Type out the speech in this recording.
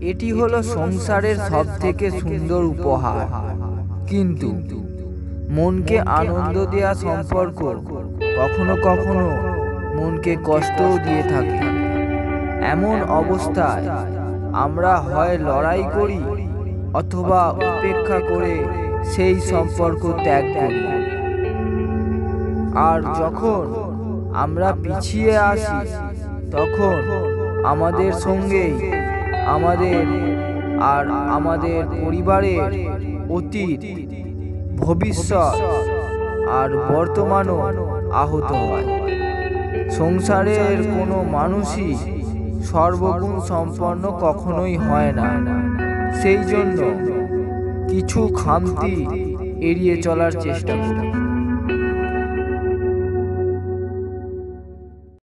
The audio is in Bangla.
এটি হলো সংসারের সবথেকে সুন্দর উপহার। কিন্তু মনকে আনন্দ দেওয়া সম্পর্ক কখনো কখনো মনকে কষ্টও দিয়ে থাকে। এমন অবস্থায় আমরা হয় লড়াই করি অথবা উপেক্ষা করে সেই সম্পর্ক ত্যাগ করি। আর যখন আমরা পিছিয়ে আসি তখন আমাদের সঙ্গেই আমাদের পরিবারের অতীত, ভবিষ্যৎ আর বর্তমানও আহত হয়। সংসারের কোনো মানুষই সর্বগুণ সম্পন্ন কখনোই হয় না। সেই জন্য কিছু খামতি এড়িয়ে চলার চেষ্টা করুন।